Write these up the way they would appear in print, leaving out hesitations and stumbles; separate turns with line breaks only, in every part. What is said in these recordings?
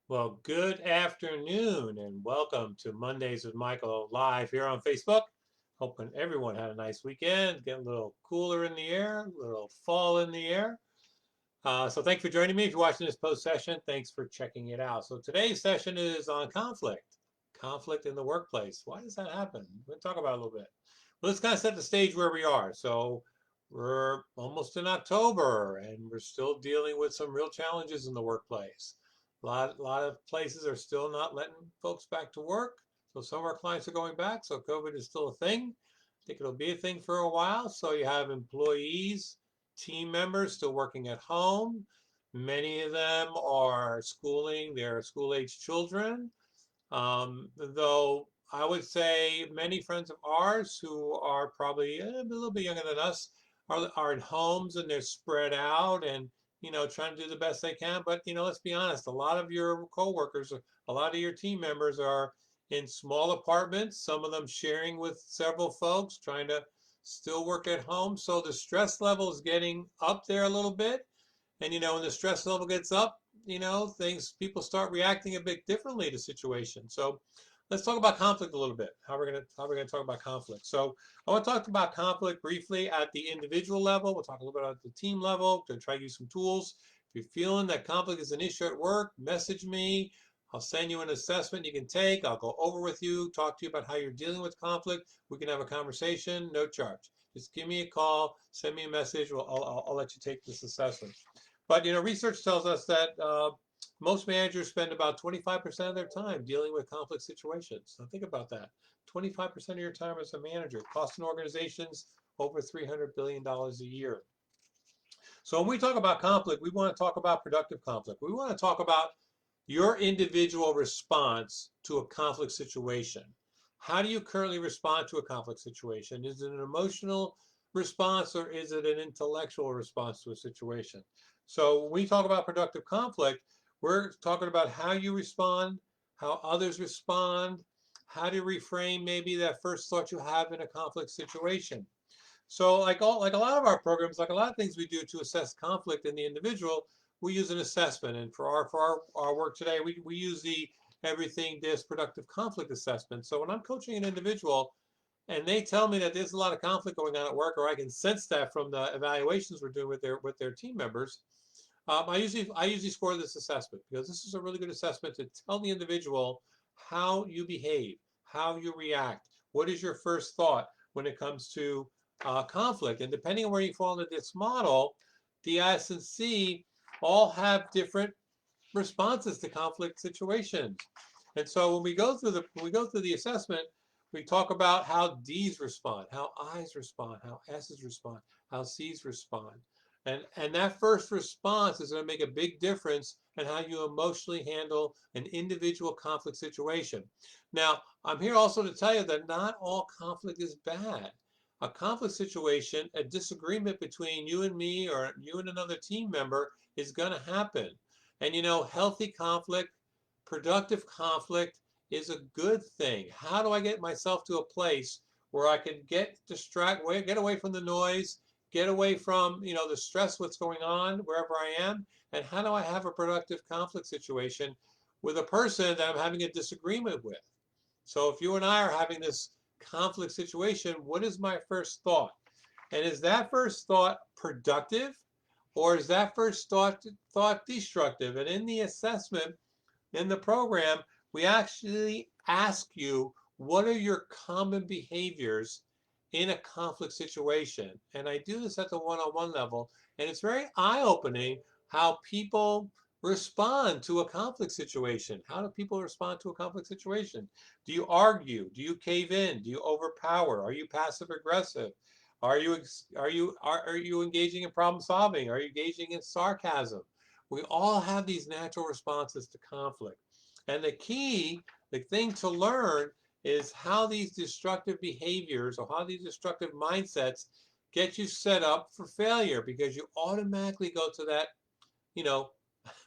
Well, good afternoon and welcome to Mondays with Michael live here on Facebook. Hoping everyone had a nice weekend, getting a little cooler in the air, a little fall in the air. So thanks for joining me. If you're watching this post session, thanks for checking it out. So today's session is on conflict in the workplace. Why does that happen? We'll talk about it a little bit. Well, let's kind of set the stage where we are. So we're almost in October and we're still dealing with some real challenges in the workplace. A lot of places are still not letting folks back to work. So some of our clients are going back. So COVID is still a thing. I think it'll be a thing for a while. So you have employees, team members still working at home. Many of them are schooling their school-age children. Though I would say many friends of ours who are probably a little bit younger than us are in homes and they're spread out and trying to do the best they can. But let's be honest, a lot of your coworkers, a lot of your team members are in small apartments, some of them sharing with several folks, trying to still work at home. So the stress level is getting up there a little bit. And when the stress level gets up, people start reacting a bit differently to situations. So let's talk about conflict a little bit. How we're gonna talk about conflict. So I want to talk about conflict briefly at the individual level. We'll talk a little bit at the team level to try to use some tools. If you're feeling that conflict is an issue at work, message me. I'll send you an assessment you can take. I'll go over with you, talk to you about how you're dealing with conflict. We can have a conversation, no charge. Just give me a call, send me a message. I'll let you take this assessment. But research tells us that most managers spend about 25% of their time dealing with conflict situations. Now think about that. 25% of your time as a manager, costing organizations over $300 billion a year. So when we talk about conflict, we want to talk about productive conflict. We want to talk about your individual response to a conflict situation. How do you currently respond to a conflict situation? Is it an emotional response or is it an intellectual response to a situation? So when we talk about productive conflict, we're talking about how you respond, how others respond, how to reframe maybe that first thought you have in a conflict situation. So like a lot of our programs, like a lot of things we do to assess conflict in the individual, we use an assessment. And for our work today, we use the Everything This Productive Conflict Assessment. So when I'm coaching an individual and they tell me that there's a lot of conflict going on at work, or I can sense that from the evaluations we're doing with their team members, I usually score this assessment because this is a really good assessment to tell the individual how you behave, how you react, what is your first thought when it comes to conflict. And depending on where you fall into this model, the S and C all have different responses to conflict situations. And so when we go through the assessment, we talk about how D's respond, how I's respond, how S's respond, how C's respond. And that first response is going to make a big difference in how you emotionally handle an individual conflict situation. Now, I'm here also to tell you that not all conflict is bad. A conflict situation, a disagreement between you and me or you and another team member is going to happen. And healthy conflict, productive conflict is a good thing. How do I get myself to a place where I can get away from the noise, get away from the stress, what's going on wherever I am, and how do I have a productive conflict situation with a person that I'm having a disagreement with? So if you and I are having this conflict situation, what is my first thought? And is that first thought productive or is that first thought destructive? And in the assessment, in the program, we actually ask you, what are your common behaviors in a conflict situation? And I do this at the one-on-one level, and it's very eye-opening how people respond to a conflict situation. How do people respond to a conflict situation? Do you argue? Do you cave in? Do you overpower? Are you passive aggressive? Are you engaging in problem solving? Are you engaging in sarcasm? We all have these natural responses to conflict. And the thing to learn is how these destructive behaviors or how these destructive mindsets get you set up for failure because you automatically go to that, you know,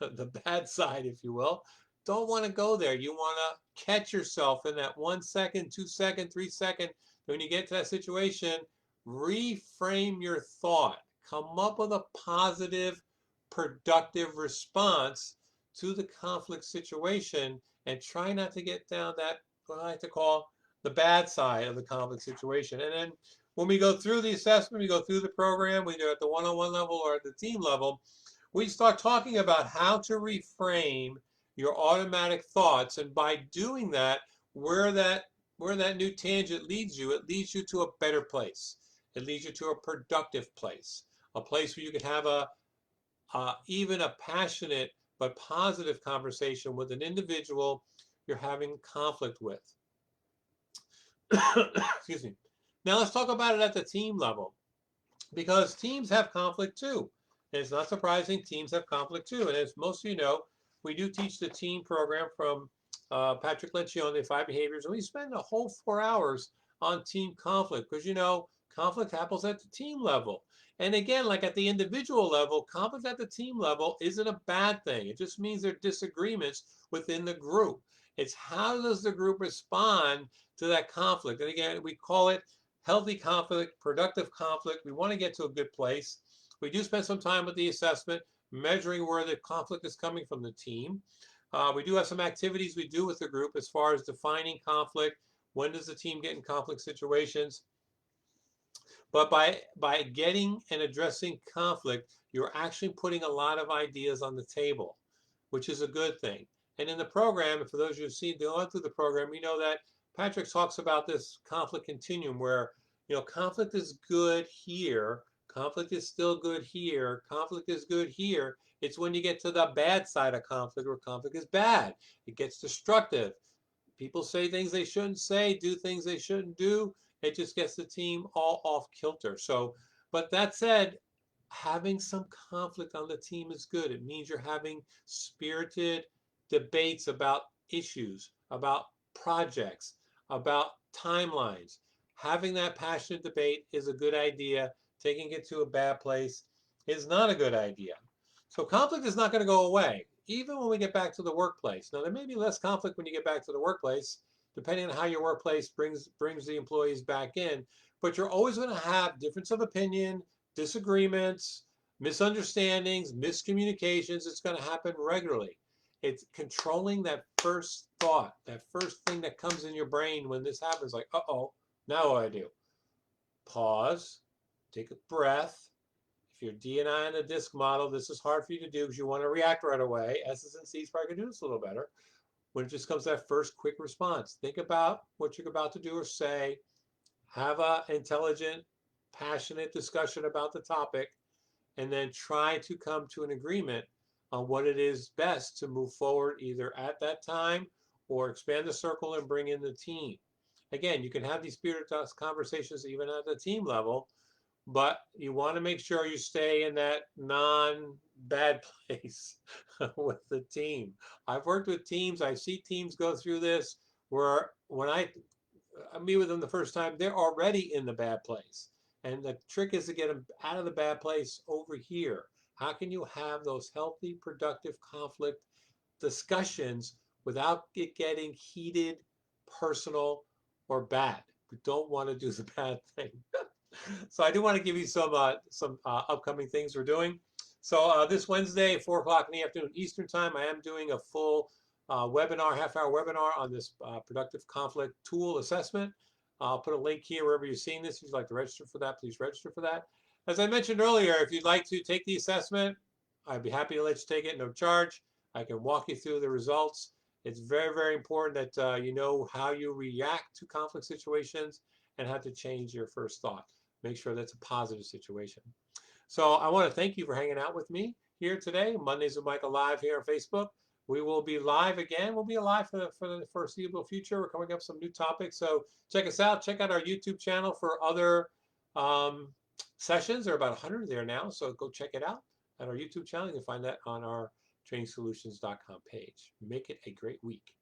the bad side, if you will. Don't want to go there. You want to catch yourself in that 1 second, 2 second, 3 second. When you get to that situation, reframe your thought. Come up with a positive, productive response to the conflict situation and try not to get down that, what I like to call the bad side of the conflict situation. And then when we go through the assessment, we go through the program, either at the one-on-one level or at the team level, we start talking about how to reframe your automatic thoughts. And by doing that, where that where that new tangent leads you, it leads you to a better place. It leads you to a productive place, a place where you can have even a passionate but positive conversation with an individual you're having conflict with. Excuse me. Now let's talk about it at the team level, because teams have conflict too. And it's not surprising, teams have conflict too. And as most of you know, we do teach the team program from Patrick Lencioni, 5 Behaviors, and we spend a whole 4 hours on team conflict, because conflict happens at the team level. And again, like at the individual level, conflict at the team level isn't a bad thing. It just means there are disagreements within the group. It's how does the group respond to that conflict? And again, we call it healthy conflict, productive conflict. We want to get to a good place. We do spend some time with the assessment, measuring where the conflict is coming from the team. We do have some activities we do with the group as far as defining conflict. When does the team get in conflict situations? But by getting and addressing conflict, you're actually putting a lot of ideas on the table, which is a good thing. And in the program, for those of you who've seen going through the program, you know that Patrick talks about this conflict continuum where, conflict is good here, conflict is still good here, conflict is good here. It's when you get to the bad side of conflict where conflict is bad. It gets destructive. People say things they shouldn't say, do things they shouldn't do. It just gets the team all off kilter. So, but that said, having some conflict on the team is good. It means you're having spirited debates about issues, about projects, about timelines. Having that passionate debate is a good idea. Taking it to a bad place is not a good idea. So conflict is not going to go away, even when we get back to the workplace. Now, there may be less conflict when you get back to the workplace, depending on how your workplace brings the employees back in. But you're always going to have difference of opinion, disagreements, misunderstandings, miscommunications. It's going to happen regularly. It's controlling that first thought, that first thing that comes in your brain when this happens, like, uh-oh, now what do I do? Pause, take a breath. If you're DNI in a DISC model, this is hard for you to do because you want to react right away. S's and C's probably can do this a little better. When it just comes to that first quick response, think about what you're about to do or say. Have an intelligent, passionate discussion about the topic, and then try to come to an agreement on what it is best to move forward either at that time or expand the circle and bring in the team. Again, you can have these spirited conversations even at the team level, but you want to make sure you stay in that non-bad place with the team. I've worked with teams. I see teams go through this where when I meet with them the first time, they're already in the bad place. And the trick is to get them out of the bad place over here. How can you have those healthy, productive conflict discussions without it getting heated, personal, or bad? We don't want to do the bad thing. So I do want to give you some upcoming things we're doing. So this Wednesday, 4 o'clock in the afternoon Eastern time, I am doing a full webinar, half-hour webinar on this productive conflict tool assessment. I'll put a link here wherever you're seeing this. If you'd like to register for that, please register for that. As I mentioned earlier, if you'd like to take the assessment, I'd be happy to let you take it, no charge. I can walk you through the results. It's very, very important that you know how you react to conflict situations and how to change your first thought. Make sure that's a positive situation. So I want to thank you for hanging out with me here today. Mondays with Michael Live here on Facebook. We will be live again. We'll be alive for the foreseeable future. We're coming up with some new topics. So check us out. Check out our YouTube channel for other sessions. There are about 100 there now. So go check it out at our YouTube channel. You can find that on our trainingsolutions.com page. Make it a great week.